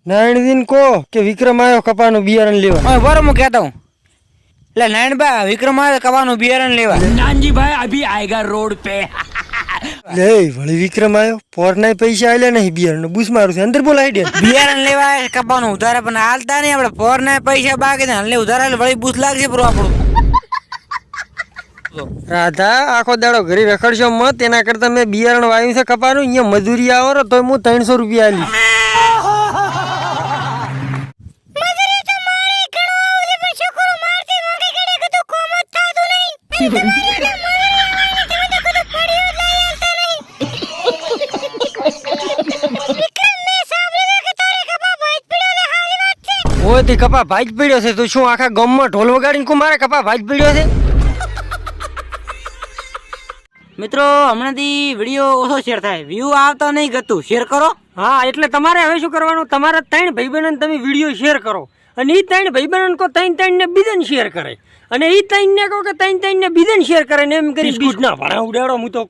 નારાયણ કો કે વિક્રમ આવ્યો કપાનું બિયારણ લેવા. ઓય બરો હું કહેતા હું એટલે નારાયણબા વિક્રમ આવે કવાનું બિયારણ લેવા. नानजी भाई अभी आएगा रोड पे. લે વળી વિક્રમ આવ્યો પોરના પૈસા આલ્યા નહીં બિયારણ બૂસ મારું છે અંદર બોલાવી દે. બિયારણ લેવા આવે કપાનું ઉધારે પણ હાલતા નહીં આપણે પોરના પૈસા બાકી છે એટલે ઉધારે વળી બૂસ લાગશે પૂરું આપણું. રાધા આખો દાડો ઘરે રખડશો મત એના કરતા મેં બિયારણ વાવ્યું છે કપાનું અહીંયા મજૂરી આવો તો હું 300 રૂપિયા આલી. ઓય તે કપા ભાઈ જ પડ્યો છે તો શું આખા ગામમાં ઢોલ વગાડીને કો મારે કપા ભાઈ જ પડ્યો છે. મિત્રો હમણાંથી વિડીયો ઓછો શેર થાય વ્યૂ આવતા નહીં ગતું શેર કરો. હા એટલે તમારે હવે શું કરવાનું તમારા 3 ભાઈબંધોને તમે વિડીયો શેર કરો અને એ 3 ભાઈબંધોને કો 3 ને બીજાને શેર કરે અને એ 3 ને કહો કે 3 ને બીજાને શેર કરે ને એમ કરી બિસ્કુટ ના ભણા ઉડાડો હું તો